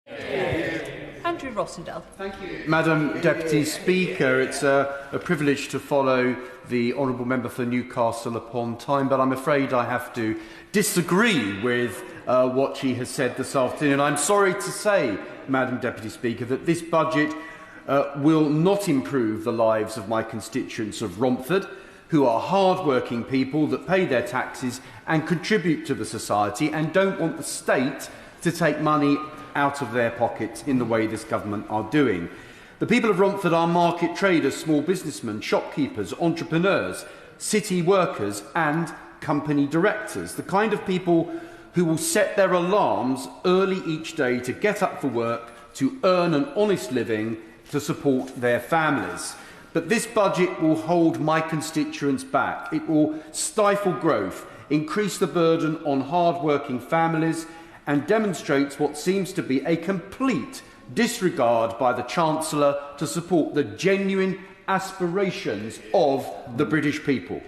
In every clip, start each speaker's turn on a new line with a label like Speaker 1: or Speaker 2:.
Speaker 1: Andrew Rosindell.
Speaker 2: Thank you, Madam Deputy Speaker. It's a privilege to follow the honourable member for Newcastle upon Tyne, but I'm afraid I have to disagree with what she has said this afternoon. I'm sorry to say, Madam Deputy Speaker, that this budget will not improve the lives of my constituents of Romford, who are hard-working people that pay their taxes and contribute to the society and don't want the state to take money out of their pockets in the way this government are doing. The people of Romford are market traders, small businessmen, shopkeepers, entrepreneurs, city workers and company directors, the kind of people who will set their alarms early each day to get up for work, to earn an honest living, to support their families. But this budget will hold my constituents back. It will stifle growth, increase the burden on hard-working families and demonstrates what seems to be a complete disregard by the Chancellor to support the genuine aspirations of the British people.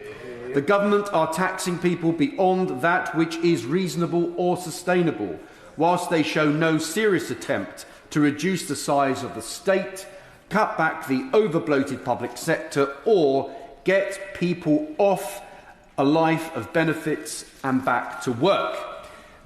Speaker 2: The government are taxing people beyond that which is reasonable or sustainable, whilst they show no serious attempt to reduce the size of the state, cut back the over-bloated public sector or get people off a life of benefits and back to work.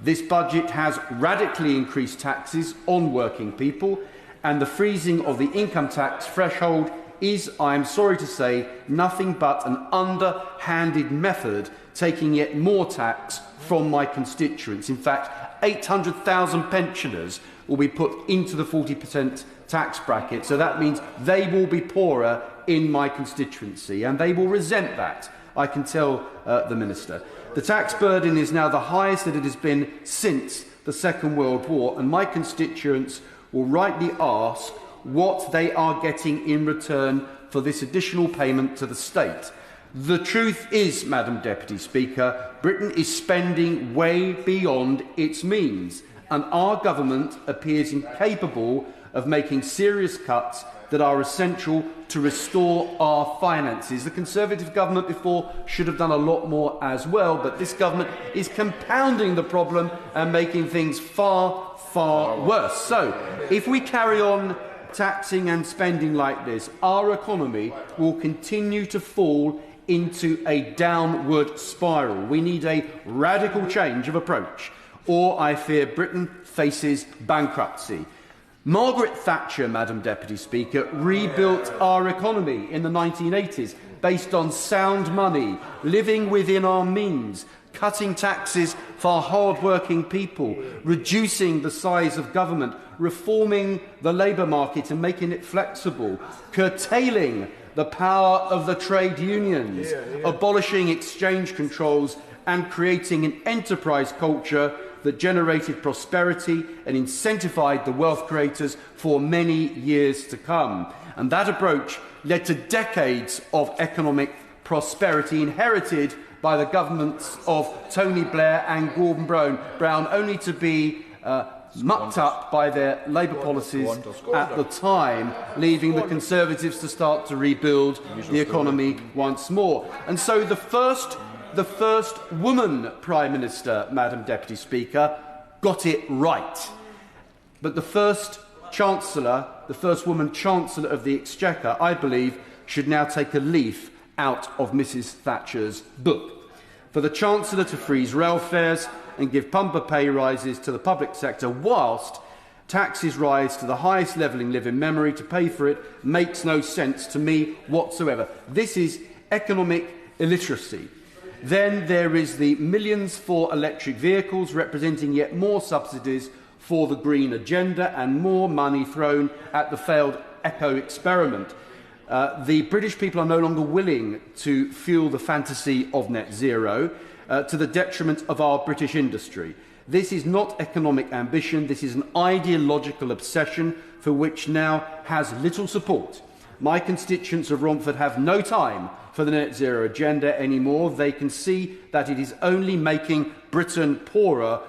Speaker 2: This budget has radically increased taxes on working people, and the freezing of the income tax threshold is, I am sorry to say, nothing but an underhanded method taking yet more tax from my constituents. In fact, 800,000 pensioners will be put into the 40% tax bracket, so that means they will be poorer in my constituency, and they will resent that, I can tell the Minister. The tax burden is now the highest that it has been since the Second World War, and my constituents will rightly ask what they are getting in return for this additional payment to the state. The truth is, Madam Deputy Speaker, Britain is spending way beyond its means, and our government appears incapable of making serious cuts that are essential to restore our finances. The Conservative government before should have done a lot more as well, but this government is compounding the problem and making things far, far worse. So, if we carry on taxing and spending like this, our economy will continue to fall into a downward spiral. We need a radical change of approach, or I fear Britain faces bankruptcy. Margaret Thatcher, Madam Deputy Speaker, rebuilt our economy in the 1980s based on sound money, living within our means, cutting taxes for hard-working people, reducing the size of government, reforming the labour market and making it flexible, curtailing the power of the trade unions, abolishing exchange controls and creating an enterprise culture that generated prosperity and incentivised the wealth creators for many years to come. And that approach led to decades of economic prosperity inherited by the governments of Tony Blair and Gordon Brown, only to be mucked up by their Labour policies at the time, leaving the Conservatives to start to rebuild the economy once more. And so the first woman Prime Minister, Madam Deputy Speaker, got it right. But the first Chancellor, the first woman Chancellor of the Exchequer, I believe, should now take a leaf out of Mrs Thatcher's book. For the Chancellor to freeze rail fares and give bumper pay rises to the public sector whilst taxes rise to the highest level in living memory to pay for it makes no sense to me whatsoever. This is economic illiteracy. Then there is the millions for electric vehicles, representing yet more subsidies for the green agenda and more money thrown at the failed eco experiment. The British people are no longer willing to fuel the fantasy of net zero to the detriment of our British industry. This is not economic ambition, this is an ideological obsession for which now has little support. My constituents of Romford have no time for the net zero agenda anymore. They can see that it is only making Britain poorer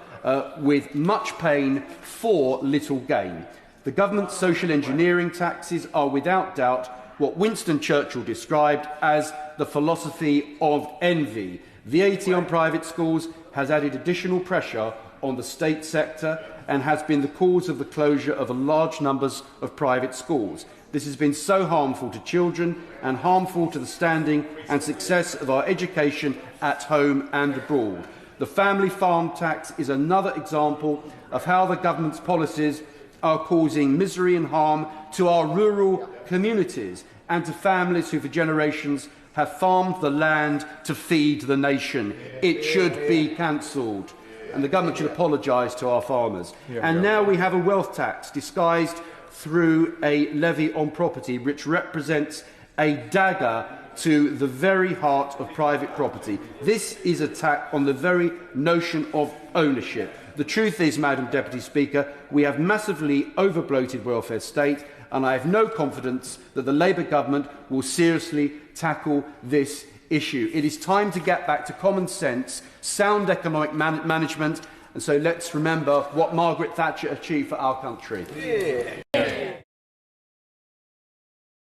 Speaker 2: with much pain for little gain. The government's social engineering taxes are without doubt what Winston Churchill described as the philosophy of envy. VAT on private schools has added additional pressure on the state sector, and has been the cause of the closure of large numbers of private schools. This has been so harmful to children and harmful to the standing and success of our education at home and abroad. The family farm tax is another example of how the government's policies are causing misery and harm to our rural communities and to families who for generations have farmed the land to feed the nation. It should be cancelled, and the government should apologise to our farmers. Now we have a wealth tax disguised through a levy on property, which represents a dagger to the very heart of private property. This is an attack on the very notion of ownership. The truth is, Madam Deputy Speaker, we have massively over-bloated welfare state, and I have no confidence that the Labour government will seriously tackle this issue. It is time to get back to common sense, sound economic management, and so let's remember what Margaret Thatcher achieved for our country.